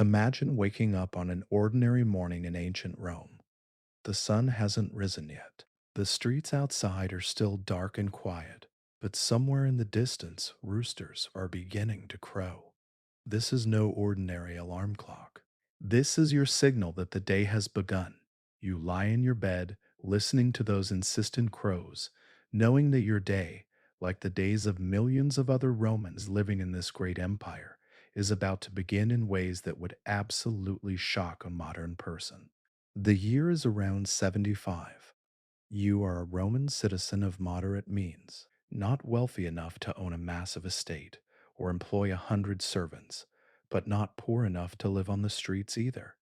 Imagine waking up on an ordinary morning in ancient Rome. The sun hasn't risen yet. The streets outside are still dark and quiet, but somewhere in the distance, roosters are beginning to crow. This is no ordinary alarm clock. This is your signal that the day has begun. You lie in your bed, listening to those insistent crows, knowing that your day, like the days of millions of other Romans living in this great empire, is about to begin in ways that would absolutely shock a modern person. The year is around 75. You are a Roman citizen of moderate means, not wealthy enough to own a massive estate or employ 100 servants, but not poor enough to live on the streets either.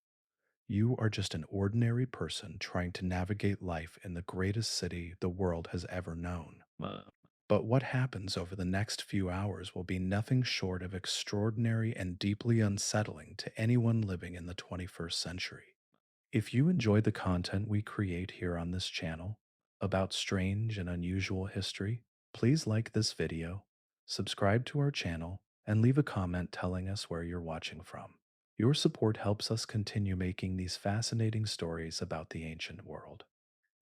You are just an ordinary person trying to navigate life in the greatest city the world has ever known. But what happens over the next few hours will be nothing short of extraordinary and deeply unsettling to anyone living in the 21st century. If you enjoy the content we create here on this channel about strange and unusual history, please like this video, subscribe to our channel, and leave a comment telling us where you're watching from. Your support helps us continue making these fascinating stories about the ancient world.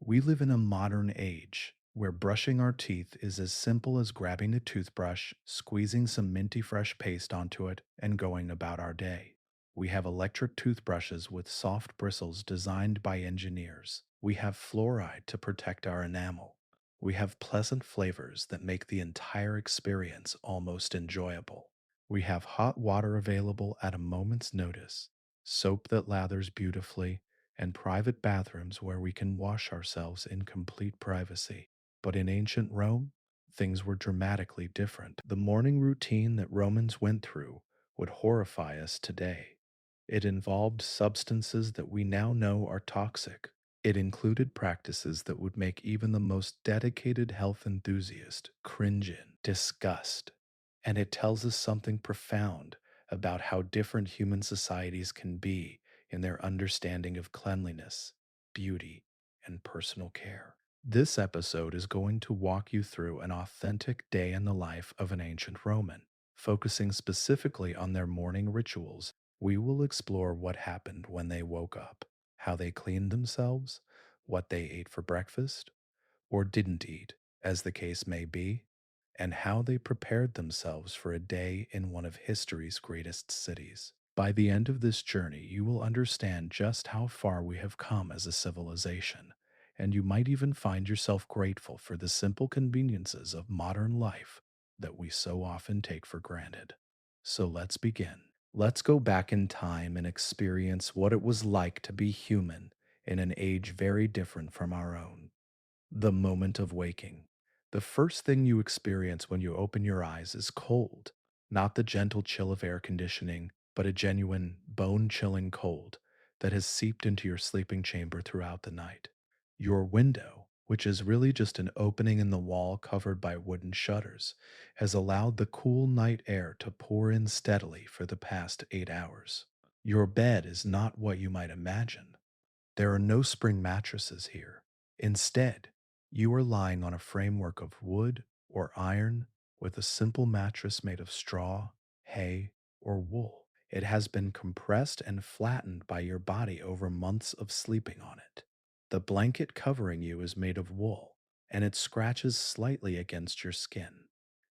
We live in a modern age where brushing our teeth is as simple as grabbing a toothbrush, squeezing some minty fresh paste onto it, and going about our day. We have electric toothbrushes with soft bristles designed by engineers. We have fluoride to protect our enamel. We have pleasant flavors that make the entire experience almost enjoyable. We have hot water available at a moment's notice, soap that lathers beautifully, and private bathrooms where we can wash ourselves in complete privacy. But in ancient Rome, things were dramatically different. The morning routine that Romans went through would horrify us today. It involved substances that we now know are toxic. It included practices that would make even the most dedicated health enthusiast cringe in disgust. And it tells us something profound about how different human societies can be in their understanding of cleanliness, beauty, and personal care. This episode is going to walk you through an authentic day in the life of an ancient Roman, focusing specifically on their morning rituals. We will explore what happened when they woke up, how they cleaned themselves, what they ate for breakfast, or didn't eat, as the case may be, and how they prepared themselves for a day in one of history's greatest cities. By the end of this journey, you will understand just how far we have come as a civilization, and you might even find yourself grateful for the simple conveniences of modern life that we so often take for granted. So let's begin. Let's go back in time and experience what it was like to be human in an age very different from our own. The moment of waking. The first thing you experience when you open your eyes is cold, not the gentle chill of air conditioning, but a genuine, bone chilling cold that has seeped into your sleeping chamber throughout the night. Your window, which is really just an opening in the wall covered by wooden shutters, has allowed the cool night air to pour in steadily for the past 8 hours. Your bed is not what you might imagine. There are no spring mattresses here. Instead, you are lying on a framework of wood or iron with a simple mattress made of straw, hay, or wool. It has been compressed and flattened by your body over months of sleeping on it. The blanket covering you is made of wool, and it scratches slightly against your skin.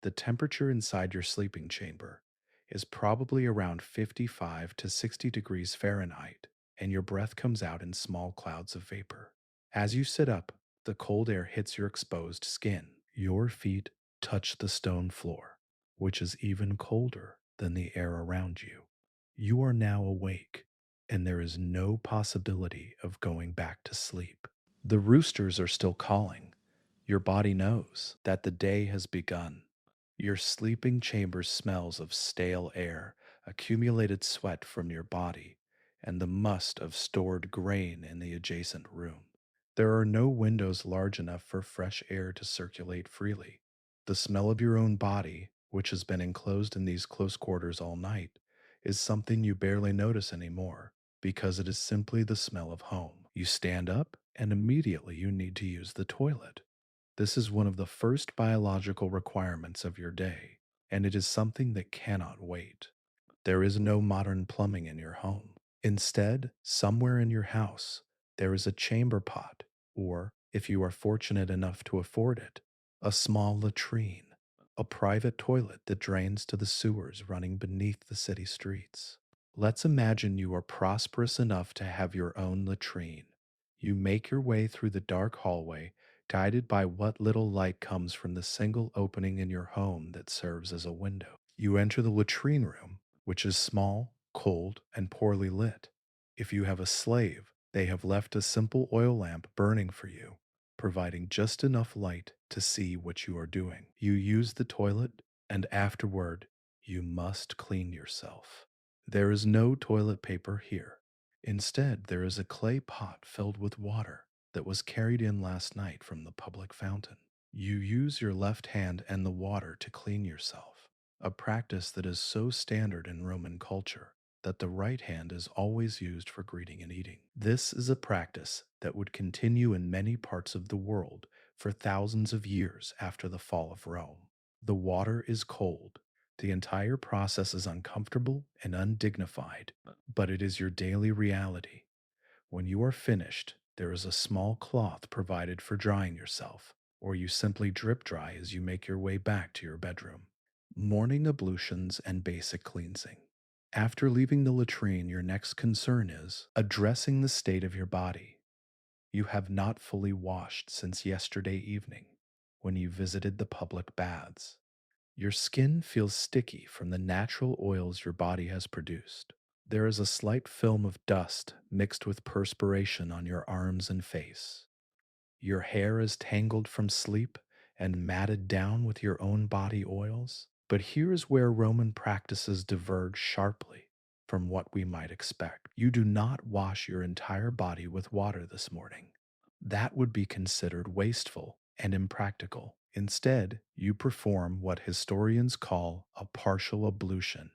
The temperature inside your sleeping chamber is probably around 55 to 60 degrees Fahrenheit, and your breath comes out in small clouds of vapor. As you sit up, the cold air hits your exposed skin. Your feet touch the stone floor, which is even colder than the air around you. You are now awake, and there is no possibility of going back to sleep. The roosters are still calling. Your body knows that the day has begun. Your sleeping chamber smells of stale air, accumulated sweat from your body, and the must of stored grain in the adjacent room. There are no windows large enough for fresh air to circulate freely. The smell of your own body, which has been enclosed in these close quarters all night, is something you barely notice anymore because it is simply the smell of home. You stand up and immediately you need to use the toilet. This is one of the first biological requirements of your day, and it is something that cannot wait. There is no modern plumbing in your home. Instead, somewhere in your house, there is a chamber pot, or, if you are fortunate enough to afford it, a small latrine, a private toilet that drains to the sewers running beneath the city streets. Let's imagine you are prosperous enough to have your own latrine. You make your way through the dark hallway, guided by what little light comes from the single opening in your home that serves as a window. You enter the latrine room, which is small, cold, and poorly lit. If you have a slave, they have left a simple oil lamp burning for you, providing just enough light to see what you are doing. You use the toilet, and afterward, you must clean yourself. There is no toilet paper here. Instead, there is a clay pot filled with water that was carried in last night from the public fountain. You use your left hand and the water to clean yourself, a practice that is so standard in Roman culture that the right hand is always used for greeting and eating. This is a practice that would continue in many parts of the world for thousands of years after the fall of Rome. The water is cold. The entire process is uncomfortable and undignified, but it is your daily reality. When you are finished, there is a small cloth provided for drying yourself, or you simply drip dry as you make your way back to your bedroom. Morning ablutions and basic cleansing. After leaving the latrine, your next concern is addressing the state of your body. You have not fully washed since yesterday evening when you visited the public baths. Your skin feels sticky from the natural oils your body has produced. There is a slight film of dust mixed with perspiration on your arms and face. Your hair is tangled from sleep and matted down with your own body oils. But here is where Roman practices diverge sharply from what we might expect. You do not wash your entire body with water this morning. That would be considered wasteful and impractical. Instead, you perform what historians call a partial ablution.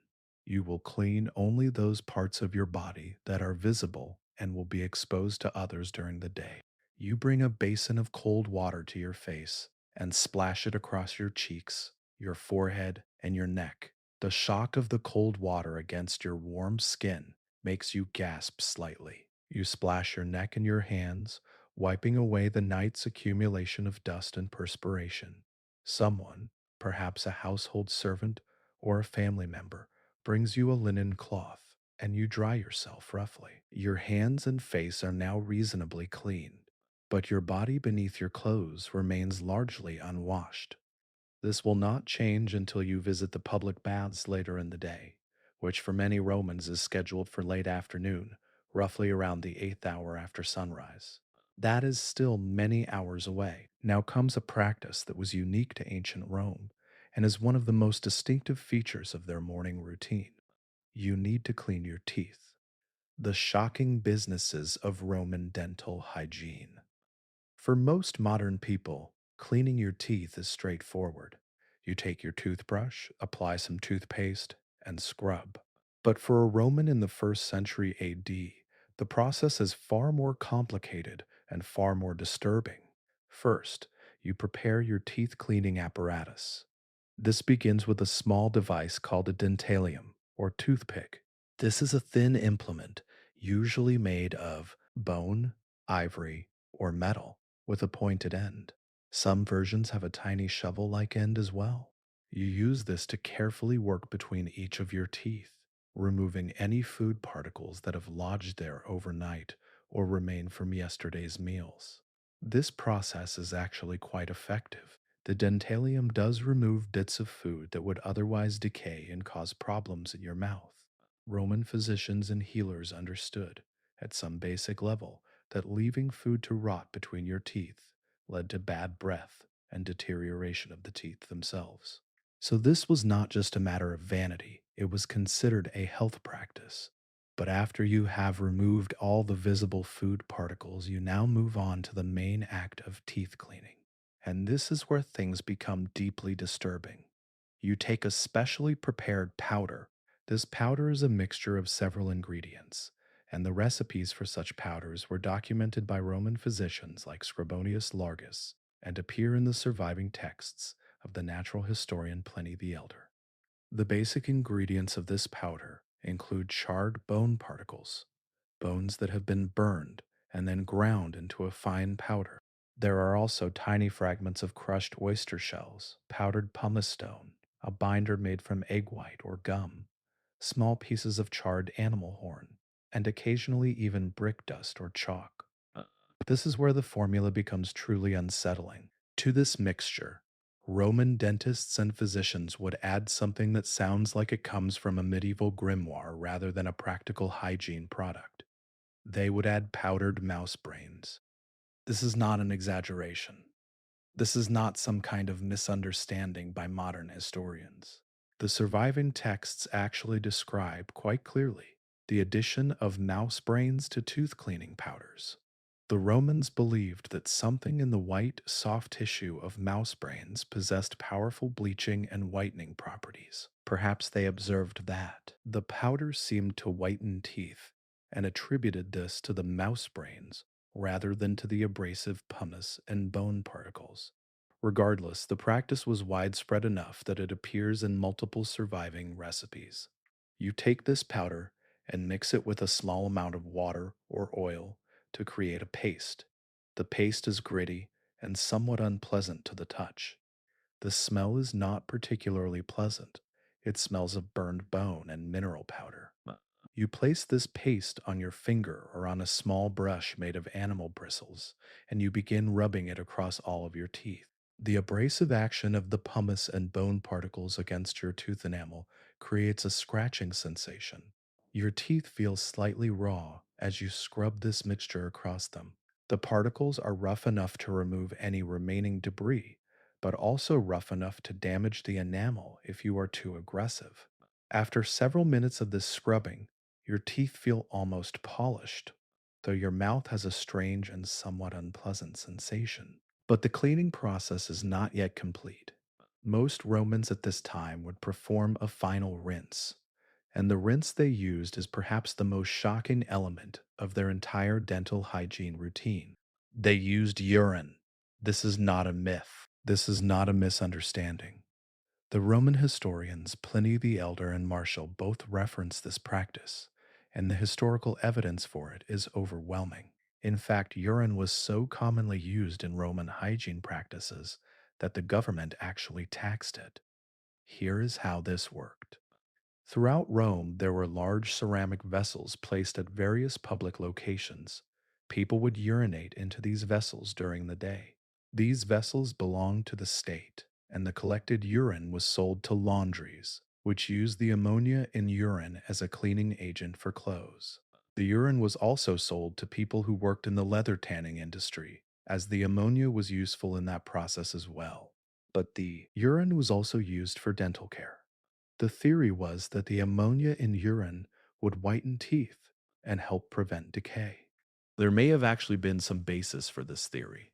You will clean only those parts of your body that are visible and will be exposed to others during the day. You bring a basin of cold water to your face and splash it across your cheeks, your forehead, and your neck. The shock of the cold water against your warm skin makes you gasp slightly. You splash your neck and your hands, wiping away the night's accumulation of dust and perspiration. Someone, perhaps a household servant or a family member, brings you a linen cloth, and you dry yourself roughly. Your hands and face are now reasonably clean, but your body beneath your clothes remains largely unwashed. This will not change until you visit the public baths later in the day, which for many Romans is scheduled for late afternoon, roughly around the 8th hour after sunrise. That is still many hours away. Now comes a practice that was unique to ancient Rome and is one of the most distinctive features of their morning routine. You need to clean your teeth. The shocking businesses of Roman dental hygiene. For most modern people, cleaning your teeth is straightforward. You take your toothbrush, apply some toothpaste, and scrub. But for a Roman in the 1st century AD, the process is far more complicated and far more disturbing. First, you prepare your teeth cleaning apparatus. This begins with a small device called a dentalium, or toothpick. This is a thin implement, usually made of bone, ivory, or metal, with a pointed end. Some versions have a tiny shovel like end as well. You use this to carefully work between each of your teeth, removing any food particles that have lodged there overnight or remain from yesterday's meals. This process is actually quite effective. The dentalium does remove bits of food that would otherwise decay and cause problems in your mouth. Roman physicians and healers understood, at some basic level, that leaving food to rot between your teeth led to bad breath and deterioration of the teeth themselves. So this was not just a matter of vanity, it was considered a health practice. But after you have removed all the visible food particles, you now move on to the main act of teeth cleaning. And this is where things become deeply disturbing. You take a specially prepared powder. This powder is a mixture of several ingredients, and the recipes for such powders were documented by Roman physicians like Scribonius Largus and appear in the surviving texts of the natural historian Pliny the Elder. The basic ingredients of this powder include charred bone particles, bones that have been burned and then ground into a fine powder. There are also tiny fragments of crushed oyster shells, powdered pumice stone, a binder made from egg white or gum, small pieces of charred animal horn, and occasionally even brick dust or chalk. This is where the formula becomes truly unsettling. To this mixture, Roman dentists and physicians would add something that sounds like it comes from a medieval grimoire rather than a practical hygiene product. They would add powdered mouse brains. This is not an exaggeration. This is not some kind of misunderstanding by modern historians. The surviving texts actually describe quite clearly the addition of mouse brains to tooth cleaning powders. The Romans believed that something in the white, soft tissue of mouse brains possessed powerful bleaching and whitening properties. Perhaps they observed that the powder seemed to whiten teeth and attributed this to the mouse brains rather than to the abrasive pumice and bone particles. Regardless, the practice was widespread enough that it appears in multiple surviving recipes. You take this powder and mix it with a small amount of water or oil to create a paste. The paste is gritty and somewhat unpleasant to the touch. The smell is not particularly pleasant. It smells of burned bone and mineral powder. You place this paste on your finger or on a small brush made of animal bristles, and you begin rubbing it across all of your teeth. The abrasive action of the pumice and bone particles against your tooth enamel creates a scratching sensation. Your teeth feel slightly raw as you scrub this mixture across them. The particles are rough enough to remove any remaining debris, but also rough enough to damage the enamel if you are too aggressive. After several minutes of this scrubbing, your teeth feel almost polished, though your mouth has a strange and somewhat unpleasant sensation. But the cleaning process is not yet complete. Most Romans at this time would perform a final rinse, and the rinse they used is perhaps the most shocking element of their entire dental hygiene routine. They used urine. This is not a myth. This is not a misunderstanding. The Roman historians Pliny the Elder and Martial both reference this practice, and the historical evidence for it is overwhelming. In fact, urine was so commonly used in Roman hygiene practices that the government actually taxed it. Here is how this worked. Throughout Rome, there were large ceramic vessels placed at various public locations. People would urinate into these vessels during the day. These vessels belonged to the state, and the collected urine was sold to laundries, which used the ammonia in urine as a cleaning agent for clothes. The urine was also sold to people who worked in the leather tanning industry, as the ammonia was useful in that process as well. But the urine was also used for dental care. The theory was that the ammonia in urine would whiten teeth and help prevent decay. There may have actually been some basis for this theory.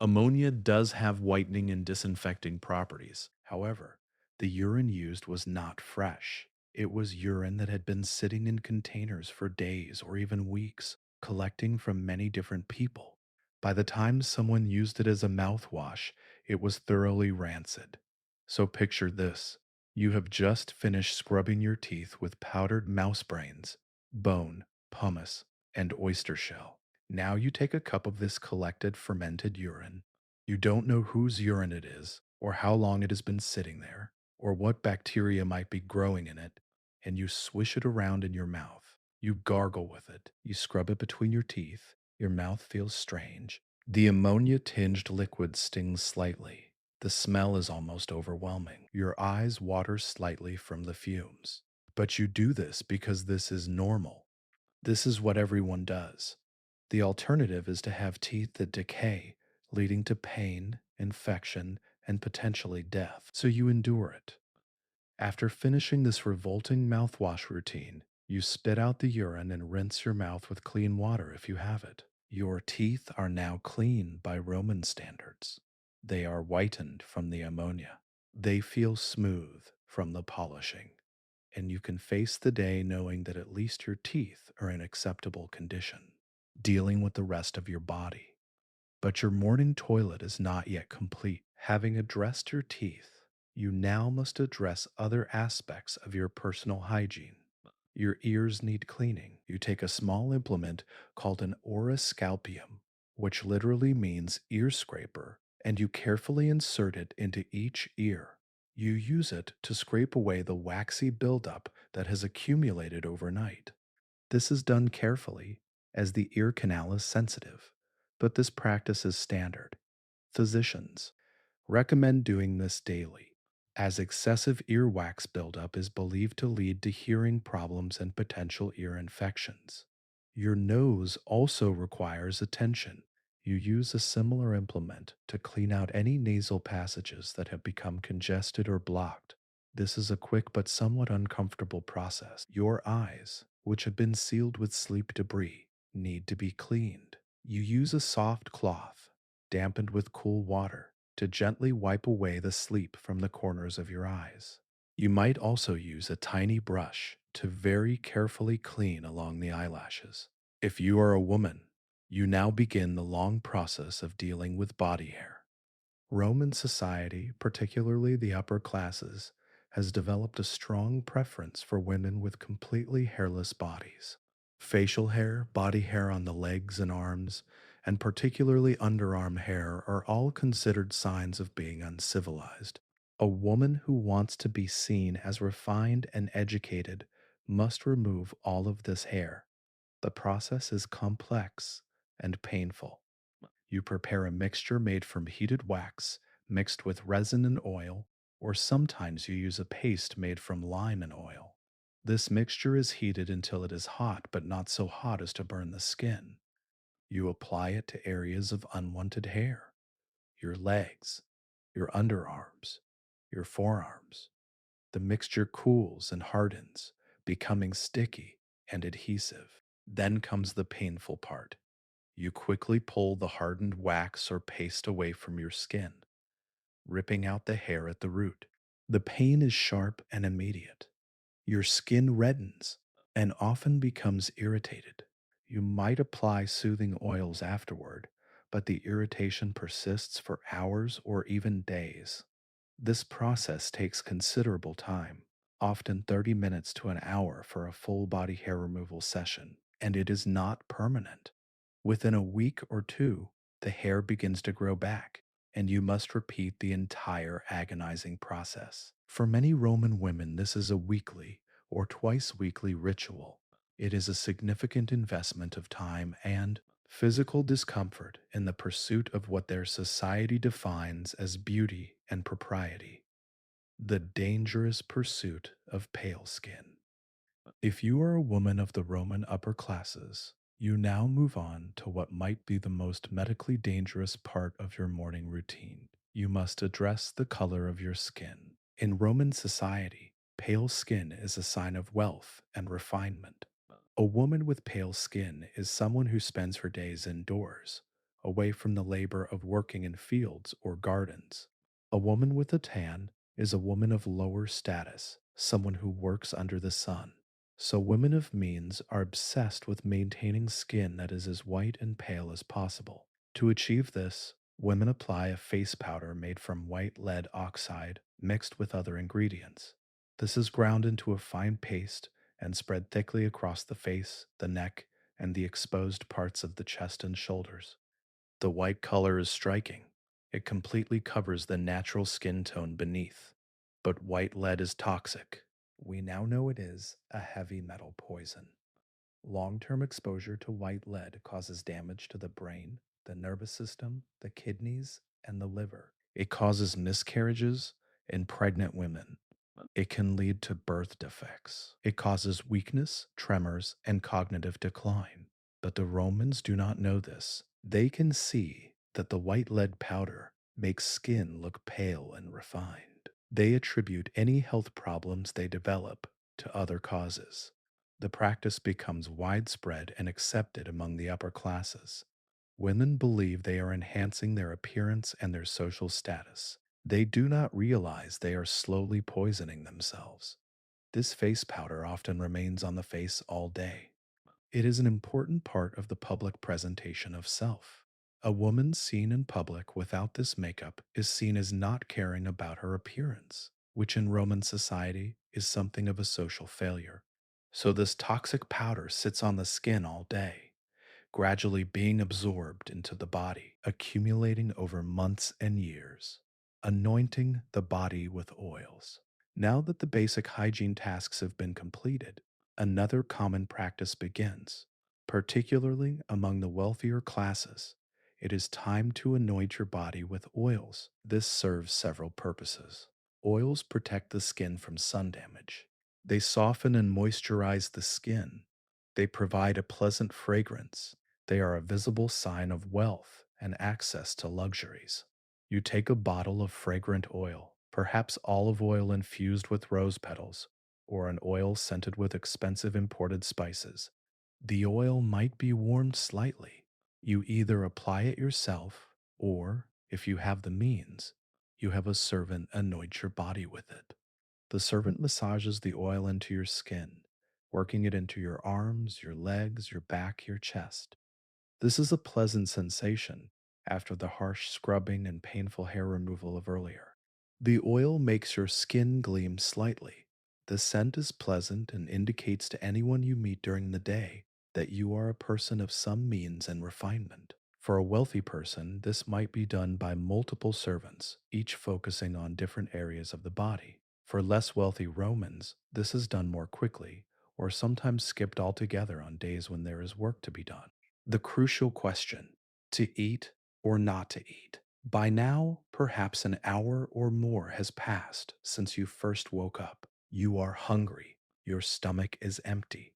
Ammonia does have whitening and disinfecting properties. However, the urine used was not fresh. It was urine that had been sitting in containers for days or even weeks, collecting from many different people. By the time someone used it as a mouthwash, it was thoroughly rancid. So picture this. You have just finished scrubbing your teeth with powdered mouse brains, bone, pumice, and oyster shell. Now you take a cup of this collected fermented urine. You don't know whose urine it is, or how long it has been sitting there, or what bacteria might be growing in it, and you swish it around in your mouth. You gargle with it. You scrub it between your teeth. Your mouth feels strange. The ammonia tinged liquid stings slightly. The smell is almost overwhelming. Your eyes water slightly from the fumes. But you do this because this is normal. This is what everyone does. The alternative is to have teeth that decay, leading to pain, infection, and potentially death. So you endure it. After finishing this revolting mouthwash routine, you spit out the urine and rinse your mouth with clean water if you have it. Your teeth are now clean by Roman standards. They are whitened from the ammonia. They feel smooth from the polishing. And you can face the day knowing that at least your teeth are in acceptable condition, dealing with the rest of your body. But your morning toilet is not yet complete. Having addressed your teeth, You now must address other aspects of your personal hygiene. Your ears need cleaning. You take a small implement called an oroscalpium, which literally means ear scraper, and you carefully insert it into each ear. You use it to scrape away the waxy buildup that has accumulated overnight. This is done carefully, as the ear canal is sensitive, but this practice is standard. Physicians recommend doing this daily, as excessive earwax buildup is believed to lead to hearing problems and potential ear infections. Your nose also requires attention. You use a similar implement to clean out any nasal passages that have become congested or blocked. This is a quick but somewhat uncomfortable process. Your eyes, which have been sealed with sleep debris, need to be cleaned. You use a soft cloth, dampened with cool water, to gently wipe away the sleep from the corners of your eyes. You might also use a tiny brush to very carefully clean along the eyelashes. If you are a woman, you now begin the long process of dealing with body hair. Roman society, particularly the upper classes, has developed a strong preference for women with completely hairless bodies. Facial hair, body hair on the legs and arms, and particularly underarm hair are all considered signs of being uncivilized. A woman who wants to be seen as refined and educated must remove all of this hair. The process is complex and painful. You prepare a mixture made from heated wax mixed with resin and oil, or sometimes you use a paste made from lime and oil. This mixture is heated until it is hot, but not so hot as to burn the skin. You apply it to areas of unwanted hair, your legs, your underarms, your forearms. The mixture cools and hardens, becoming sticky and adhesive. Then comes the painful part. You quickly pull the hardened wax or paste away from your skin, ripping out the hair at the root. The pain is sharp and immediate. Your skin reddens and often becomes irritated. You might apply soothing oils afterward, but the irritation persists for hours or even days. This process takes considerable time, often 30 minutes to an hour for a full body hair removal session, and it is not permanent. Within a week or two, the hair begins to grow back, and you must repeat the entire agonizing process. For many Roman women, this is a weekly or twice weekly ritual. It is a significant investment of time and physical discomfort in the pursuit of what their society defines as beauty and propriety, the dangerous pursuit of pale skin. If you are a woman of the Roman upper classes, you now move on to what might be the most medically dangerous part of your morning routine. You must address the color of your skin. In Roman society, pale skin is a sign of wealth and refinement. A woman with pale skin is someone who spends her days indoors, away from the labor of working in fields or gardens. A woman with a tan is a woman of lower status, someone who works under the sun. So, women of means are obsessed with maintaining skin that is as white and pale as possible. To achieve this, women apply a face powder made from white lead oxide mixed with other ingredients. This is ground into a fine paste and spread thickly across the face, the neck, and the exposed parts of the chest and shoulders. The white color is striking. It completely covers the natural skin tone beneath. But white lead is toxic. We now know it is a heavy metal poison. Long term exposure to white lead causes damage to the brain, the nervous system, the kidneys, and the liver. It causes miscarriages in pregnant women. It can lead to birth defects. It causes weakness, tremors, and cognitive decline. But the Romans do not know this. They can see that the white lead powder makes skin look pale and refined. They attribute any health problems they develop to other causes. The practice becomes widespread and accepted among the upper classes. Women believe they are enhancing their appearance and their social status. They do not realize they are slowly poisoning themselves. This face powder often remains on the face all day. It is an important part of the public presentation of self. A woman seen in public without this makeup is seen as not caring about her appearance, which in Roman society is something of a social failure. So, this toxic powder sits on the skin all day, gradually being absorbed into the body, accumulating over months and years, anointing the body with oils. Now that the basic hygiene tasks have been completed, another common practice begins, particularly among the wealthier classes. It is time to anoint your body with oils. This serves several purposes. Oils protect the skin from sun damage. They soften and moisturize the skin. They provide a pleasant fragrance. They are a visible sign of wealth and access to luxuries. You take a bottle of fragrant oil, perhaps olive oil infused with rose petals, or an oil scented with expensive imported spices. The oil might be warmed slightly. You either apply it yourself, or, if you have the means, you have a servant anoint your body with it. The servant massages the oil into your skin, working it into your arms, your legs, your back, your chest. This is a pleasant sensation after the harsh scrubbing and painful hair removal of earlier. The oil makes your skin gleam slightly. The scent is pleasant and indicates to anyone you meet during the day that you are a person of some means and refinement. For a wealthy person, this might be done by multiple servants, each focusing on different areas of the body. For less wealthy Romans, this is done more quickly, or sometimes skipped altogether on days when there is work to be done. The crucial question, to eat or not to eat. By now, perhaps an hour or more has passed since you first woke up. You are hungry. Your stomach is empty.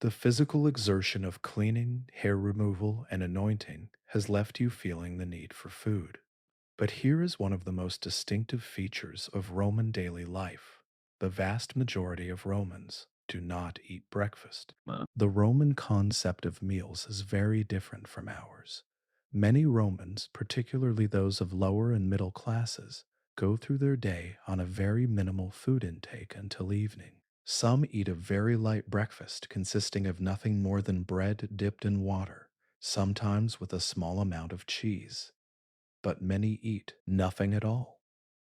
The physical exertion of cleaning, hair removal, and anointing has left you feeling the need for food. But here is one of the most distinctive features of Roman daily life. The vast majority of Romans do not eat breakfast. The Roman concept of meals is very different from ours. Many Romans, particularly those of lower and middle classes, go through their day on a very minimal food intake until evening. Some eat a very light breakfast consisting of nothing more than bread dipped in water, sometimes with a small amount of cheese. But many eat nothing at all.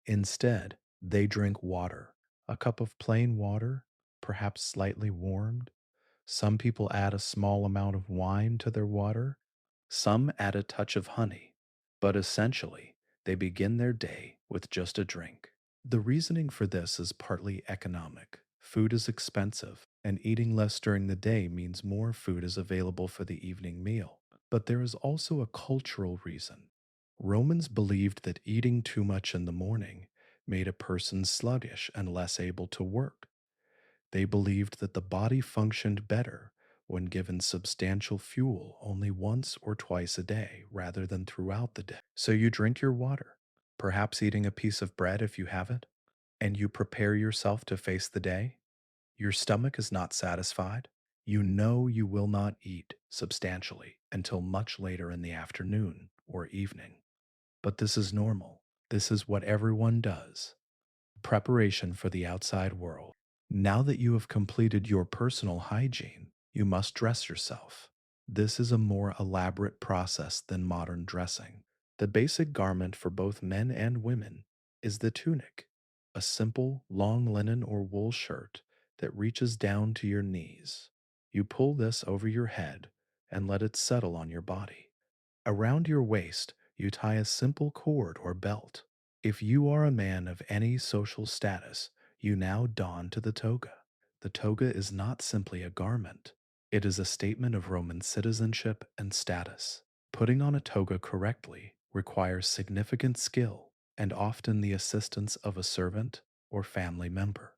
Instead, they drink water, a cup of plain water, perhaps slightly warmed. Some people add a small amount of wine to their water. Some add a touch of honey. But essentially, they begin their day with just a drink. The reasoning for this is partly economic. Food is expensive, and eating less during the day means more food is available for the evening meal. But there is also a cultural reason. Romans believed that eating too much in the morning made a person sluggish and less able to work. They believed that the body functioned better when given substantial fuel only once or twice a day rather than throughout the day. So you drink your water, perhaps eating a piece of bread if you have it, and you prepare yourself to face the day. Your stomach is not satisfied. You know you will not eat substantially until much later in the afternoon or evening. But this is normal. This is what everyone does. Preparation for the outside world. Now that you have completed your personal hygiene, you must dress yourself. This is a more elaborate process than modern dressing. The basic garment for both men and women is the tunic, a simple, long linen or wool shirt that reaches down to your knees. You pull this over your head and let it settle on your body. Around your waist, you tie a simple cord or belt. If you are a man of any social status, you now don to the toga. The toga is not simply a garment, it is a statement of Roman citizenship and status. Putting on a toga correctly requires significant skill and often the assistance of a servant or family member.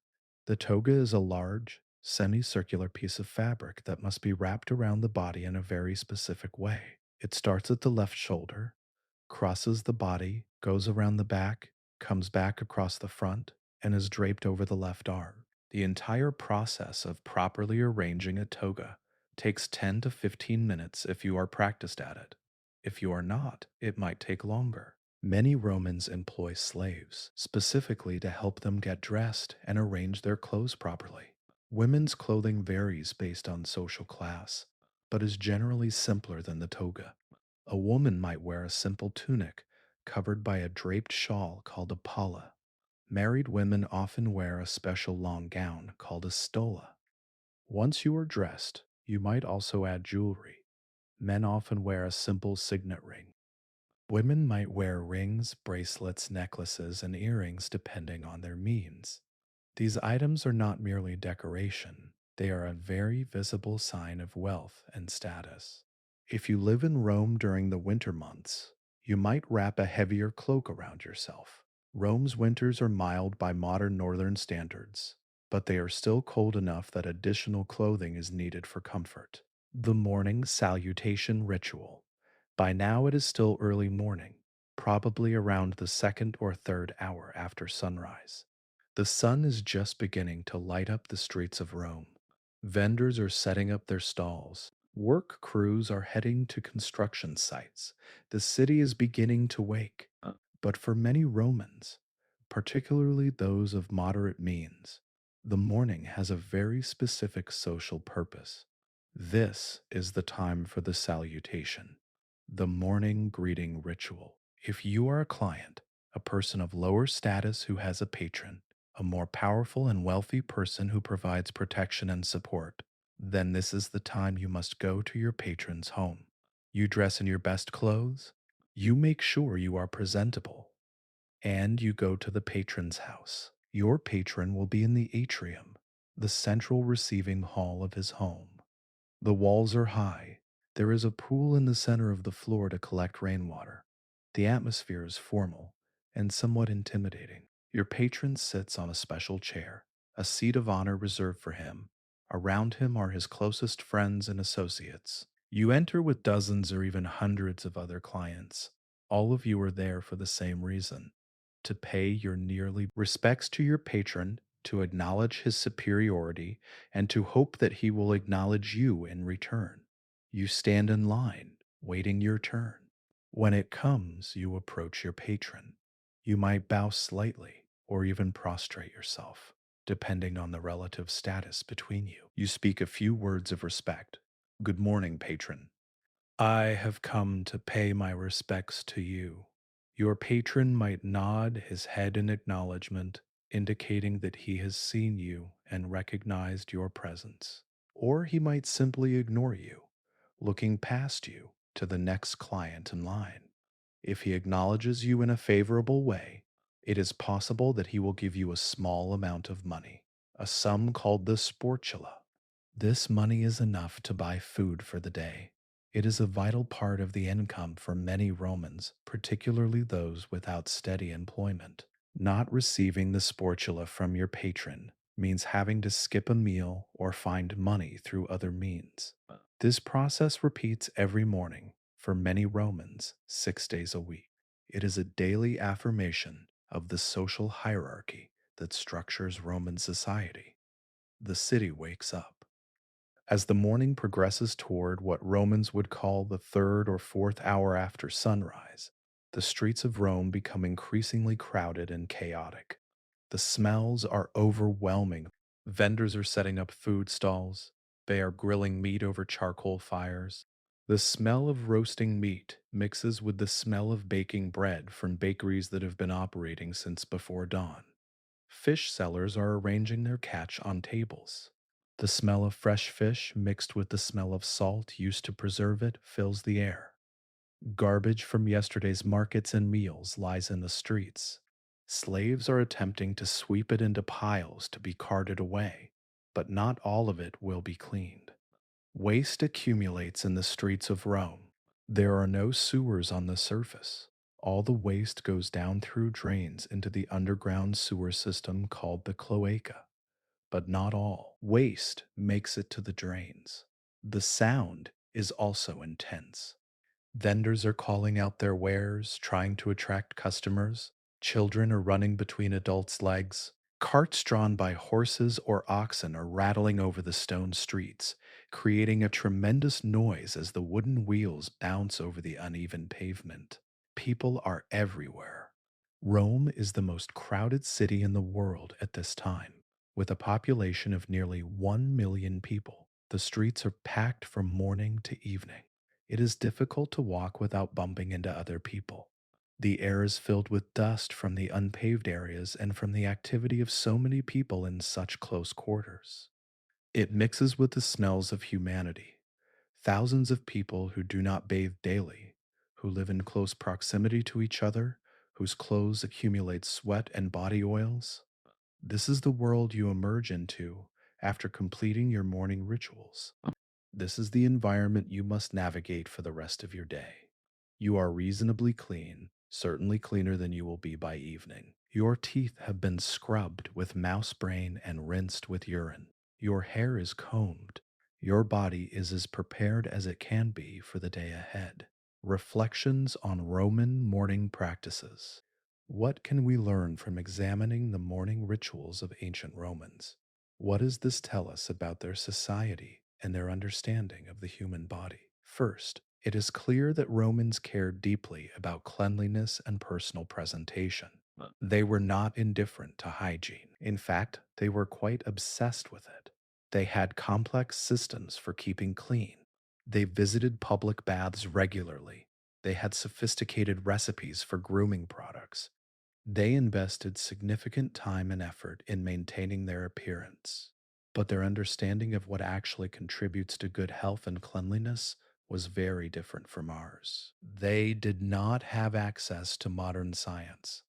The toga is a large, semicircular piece of fabric that must be wrapped around the body in a very specific way. It starts at the left shoulder, crosses the body, goes around the back, comes back across the front, and is draped over the left arm. The entire process of properly arranging a toga takes 10 to 15 minutes if you are practiced at it. If you are not, it might take longer. Many Romans employ slaves, specifically to help them get dressed and arrange their clothes properly. Women's clothing varies based on social class, but is generally simpler than the toga. A woman might wear a simple tunic covered by a draped shawl called a palla. Married women often wear a special long gown called a stola. Once you are dressed, you might also add jewelry. Men often wear a simple signet ring. Women might wear rings, bracelets, necklaces, and earrings depending on their means. These items are not merely decoration, they are a very visible sign of wealth and status. If you live in Rome during the winter months, you might wrap a heavier cloak around yourself. Rome's winters are mild by modern northern standards, but they are still cold enough that additional clothing is needed for comfort. The morning salutation ritual. By now it is still early morning, probably around the second or third hour after sunrise. The sun is just beginning to light up the streets of Rome. Vendors are setting up their stalls. Work crews are heading to construction sites. The city is beginning to wake. But for many Romans, particularly those of moderate means, the morning has a very specific social purpose. This is the time for the salutation, the morning greeting ritual. If you are a client, a person of lower status who has a patron, a more powerful and wealthy person who provides protection and support, then this is the time you must go to your patron's home. You dress in your best clothes, you make sure you are presentable, and you go to the patron's house. Your patron will be in the atrium, the central receiving hall of his home. The walls are high. There is a pool in the center of the floor to collect rainwater. The atmosphere is formal and somewhat intimidating. Your patron sits on a special chair, a seat of honor reserved for him. Around him are his closest friends and associates. You enter with dozens or even hundreds of other clients. All of you are there for the same reason, to pay your nearly respects to your patron, to acknowledge his superiority, and to hope that he will acknowledge you in return. You stand in line, waiting your turn. When it comes, you approach your patron. You might bow slightly or even prostrate yourself, depending on the relative status between you. You speak a few words of respect. Good morning, patron. I have come to pay my respects to you. Your patron might nod his head in acknowledgement, indicating that he has seen you and recognized your presence. Or he might simply ignore you, looking past you to the next client in line. If he acknowledges you in a favorable way, it is possible that he will give you a small amount of money, a sum called the sportula. This money is enough to buy food for the day. It is a vital part of the income for many Romans, particularly those without steady employment. Not receiving the sportula from your patron means having to skip a meal or find money through other means. This process repeats every morning for many Romans 6 days a week. It is a daily affirmation of the social hierarchy that structures Roman society. The city wakes up. As the morning progresses toward what Romans would call the third or fourth hour after sunrise, the streets of Rome become increasingly crowded and chaotic. The smells are overwhelming. Vendors are setting up food stalls. They are grilling meat over charcoal fires. The smell of roasting meat mixes with the smell of baking bread from bakeries that have been operating since before dawn. Fish sellers are arranging their catch on tables. The smell of fresh fish mixed with the smell of salt used to preserve it fills the air. Garbage from yesterday's markets and meals lies in the streets. Slaves are attempting to sweep it into piles to be carted away, but not all of it will be cleaned. Waste accumulates in the streets of Rome. There are no sewers on the surface. All the waste goes down through drains into the underground sewer system called the cloaca. But not all waste makes it to the drains. The sound is also intense. Vendors are calling out their wares, trying to attract customers. Children are running between adults' legs. Carts drawn by horses or oxen are rattling over the stone streets, creating a tremendous noise as the wooden wheels bounce over the uneven pavement. People are everywhere. Rome is the most crowded city in the world at this time. With a population of nearly 1 million people, the streets are packed from morning to evening. It is difficult to walk without bumping into other people. The air is filled with dust from the unpaved areas and from the activity of so many people in such close quarters. It mixes with the smells of humanity. Thousands of people who do not bathe daily, who live in close proximity to each other, whose clothes accumulate sweat and body oils. This is the world you emerge into after completing your morning rituals. This is the environment you must navigate for the rest of your day. You are reasonably clean, certainly cleaner than you will be by evening. Your teeth have been scrubbed with mouse brain and rinsed with urine. Your hair is combed. Your body is as prepared as it can be for the day ahead. Reflections on Roman morning practices. What can we learn from examining the morning rituals of ancient Romans? What does this tell us about their society and their understanding of the human body? First, it is clear that Romans cared deeply about cleanliness and personal presentation. They were not indifferent to hygiene. In fact, they were quite obsessed with it. They had complex systems for keeping clean. They visited public baths regularly. They had sophisticated recipes for grooming products. They invested significant time and effort in maintaining their appearance, but their understanding of what actually contributes to good health and cleanliness was very different from ours. They did not have access to modern science.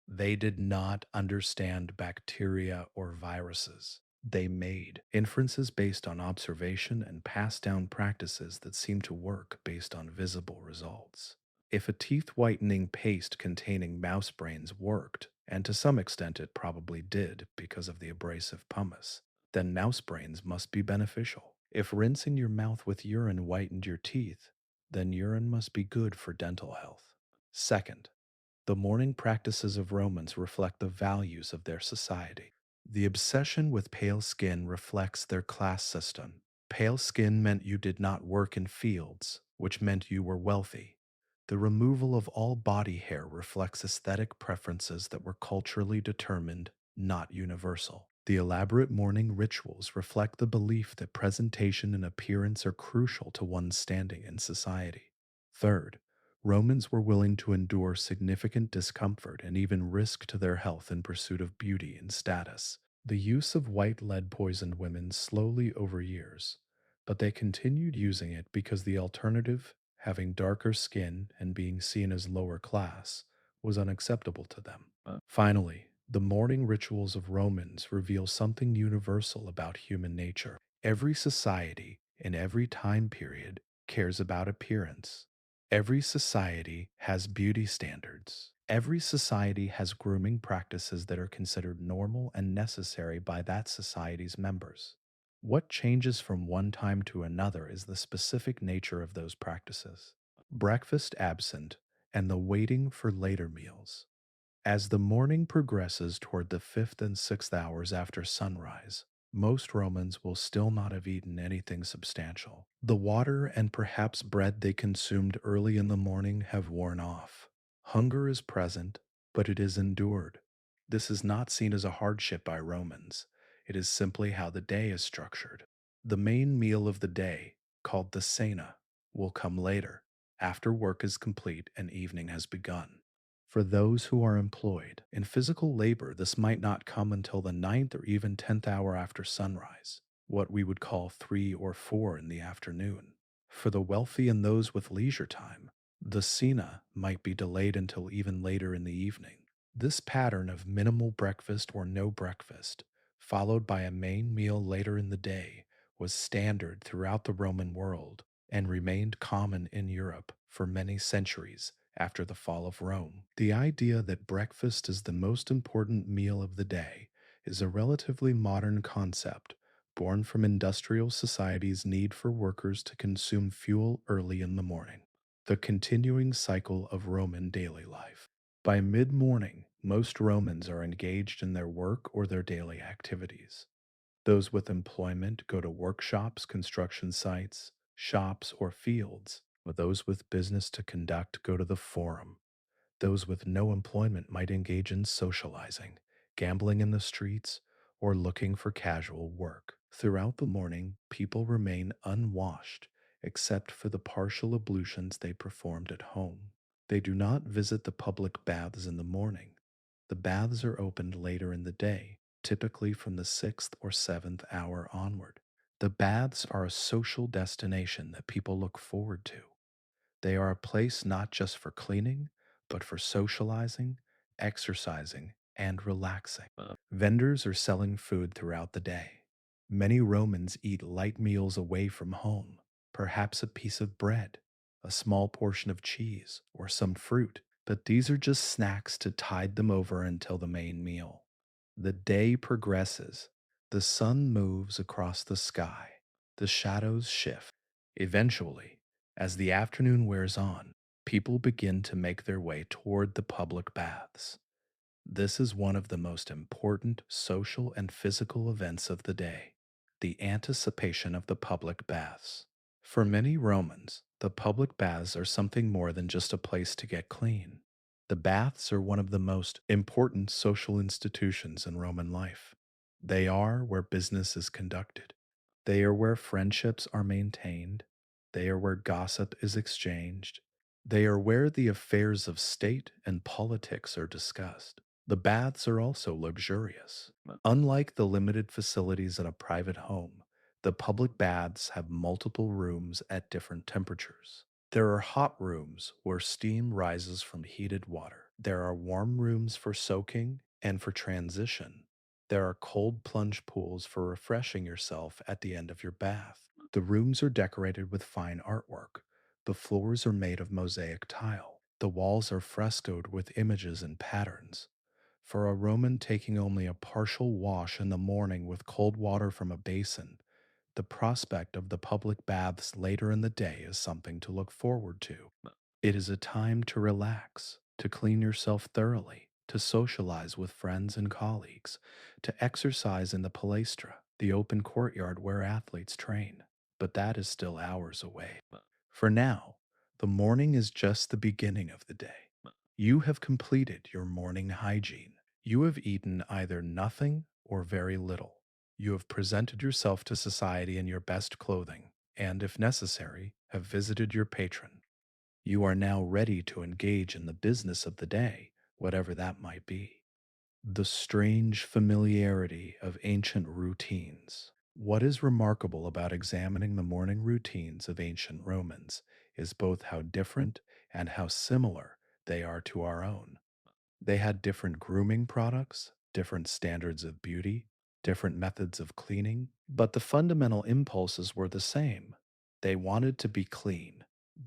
They did not understand bacteria or viruses. They made inferences based on observation and passed down practices that seemed to work based on visible results. If a teeth whitening paste containing mouse brains worked, and to some extent it probably did because of the abrasive pumice, then mouse brains must be beneficial. If rinsing your mouth with urine whitened your teeth, then urine must be good for dental health. Second, the mourning practices of Romans reflect the values of their society. The obsession with pale skin reflects their class system. Pale skin meant you did not work in fields, which meant you were wealthy. The removal of all body hair reflects aesthetic preferences that were culturally determined, not universal. The elaborate mourning rituals reflect the belief that presentation and appearance are crucial to one's standing in society. Third, Romans were willing to endure significant discomfort and even risk to their health in pursuit of beauty and status. The use of white lead poisoned women slowly over years, but they continued using it because the alternative, having darker skin and being seen as lower class, was unacceptable to them. Finally, the mourning rituals of Romans reveal something universal about human nature. Every society in every time period cares about appearance. Every society has beauty standards. Every society has grooming practices that are considered normal and necessary by that society's members. What changes from one time to another is the specific nature of those practices. Breakfast absent and the waiting for later meals. As the morning progresses toward the fifth and sixth hours after sunrise, most Romans will still not have eaten anything substantial. The water and perhaps bread they consumed early in the morning have worn off. Hunger is present, but it is endured. This is not seen as a hardship by Romans. It is simply how the day is structured. The main meal of the day, called the cena, will come later, after work is complete and evening has begun. For those who are employed in physical labor, this might not come until the ninth or even 10th hour after sunrise, what we would call 3 or 4 in the afternoon. For the wealthy and those with leisure time, the cena might be delayed until even later in the evening. This pattern of minimal breakfast or no breakfast, followed by a main meal later in the day, was standard throughout the Roman world and remained common in Europe for many centuries after the fall of Rome. The idea that breakfast is the most important meal of the day is a relatively modern concept born from industrial society's need for workers to consume fuel early in the morning, the continuing cycle of Roman daily life. By mid morning, most Romans are engaged in their work or their daily activities. Those with employment go to workshops, construction sites, shops, or fields. Those with business to conduct go to the forum. Those with no employment might engage in socializing, gambling in the streets, or looking for casual work. Throughout the morning, people remain unwashed except for the partial ablutions they performed at home. They do not visit the public baths in the morning. The baths are opened later in the day, typically from the 6th or 7th hour onward. The baths are a social destination that people look forward to. They are a place not just for cleaning, but for socializing, exercising, and relaxing. Vendors are selling food throughout the day. Many Romans eat light meals away from home, perhaps a piece of bread, a small portion of cheese, or some fruit, but these are just snacks to tide them over until the main meal. The day progresses. The sun moves across the sky. The shadows shift. Eventually, as the afternoon wears on, people begin to make their way toward the public baths. This is one of the most important social and physical events of the day, the anticipation of the public baths. For many Romans, the public baths are something more than just a place to get clean. The baths are one of the most important social institutions in Roman life. They are where business is conducted. They are where friendships are maintained. They are where gossip is exchanged. They are where the affairs of state and politics are discussed. The baths are also luxurious. Unlike the limited facilities in a private home, the public baths have multiple rooms at different temperatures. There are hot rooms where steam rises from heated water. There are warm rooms for soaking and for transition. There are cold plunge pools for refreshing yourself at the end of your bath. The rooms are decorated with fine artwork. The floors are made of mosaic tile. The walls are frescoed with images and patterns. For a Roman taking only a partial wash in the morning with cold water from a basin, the prospect of the public baths later in the day is something to look forward to. It is a time to relax, to clean yourself thoroughly, to socialize with friends and colleagues, to exercise in the palestra, the open courtyard where athletes train. But that is still hours away. For now, the morning is just the beginning of the day. You have completed your morning hygiene. You have eaten either nothing or very little. You have presented yourself to society in your best clothing, and, if necessary, have visited your patron. You are now ready to engage in the business of the day, whatever that might be. The strange familiarity of ancient routines. What is remarkable about examining the morning routines of ancient Romans is both how different and how similar they are to our own. They had different grooming products, different standards of beauty, different methods of cleaning, but the fundamental impulses were the same. They wanted to be clean.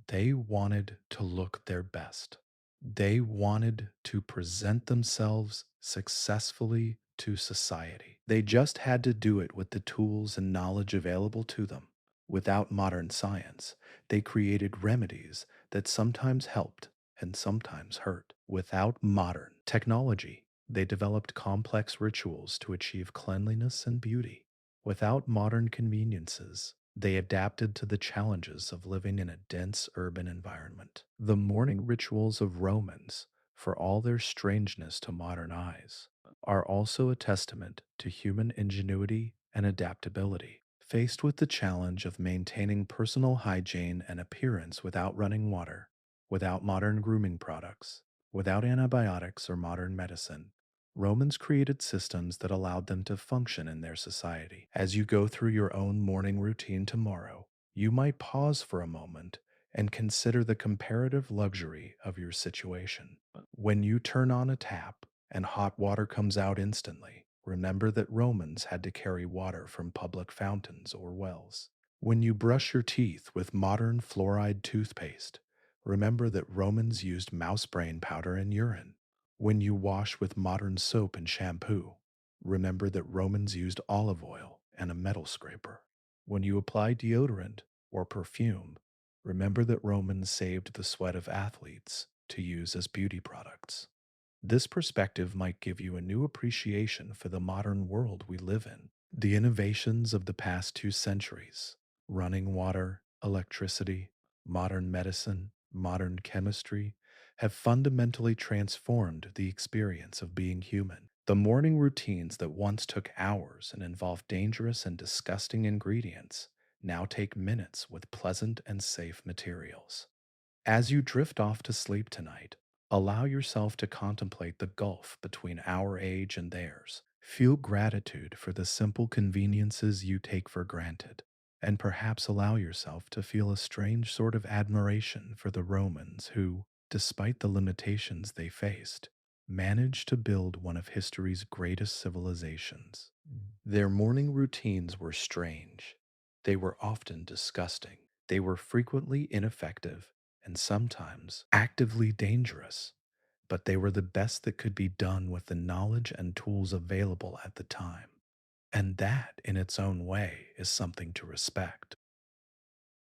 They wanted to look their best. They wanted to present themselves successfully to society. They just had to do it with the tools and knowledge available to them. Without modern science, they created remedies that sometimes helped and sometimes hurt. Without modern technology, they developed complex rituals to achieve cleanliness and beauty. Without modern conveniences, they adapted to the challenges of living in a dense urban environment. The morning rituals of Romans, for all their strangeness to modern eyes, are also a testament to human ingenuity and adaptability. Faced with the challenge of maintaining personal hygiene and appearance without running water, without modern grooming products, without antibiotics or modern medicine, Romans created systems that allowed them to function in their society. As you go through your own morning routine tomorrow, you might pause for a moment and consider the comparative luxury of your situation. When you turn on a tap and hot water comes out instantly, remember that Romans had to carry water from public fountains or wells. When you brush your teeth with modern fluoride toothpaste, remember that Romans used mouse brain powder and urine. When you wash with modern soap and shampoo, remember that Romans used olive oil and a metal scraper. When you apply deodorant or perfume, remember that Romans saved the sweat of athletes to use as beauty products. This perspective might give you a new appreciation for the modern world we live in. The innovations of the past 2 centuries, running water, electricity, modern medicine, modern chemistry, have fundamentally transformed the experience of being human. The morning routines that once took hours and involved dangerous and disgusting ingredients Now take minutes with pleasant and safe materials. As you drift off to sleep tonight, allow yourself to contemplate the gulf between our age and theirs. Feel gratitude for the simple conveniences you take for granted, and perhaps allow yourself to feel a strange sort of admiration for the Romans who, despite the limitations they faced, managed to build one of history's greatest civilizations. Their morning routines were strange. They were often disgusting. They were frequently ineffective and sometimes actively dangerous, but they were the best that could be done with the knowledge and tools available at the time. And that, in its own way, is something to respect.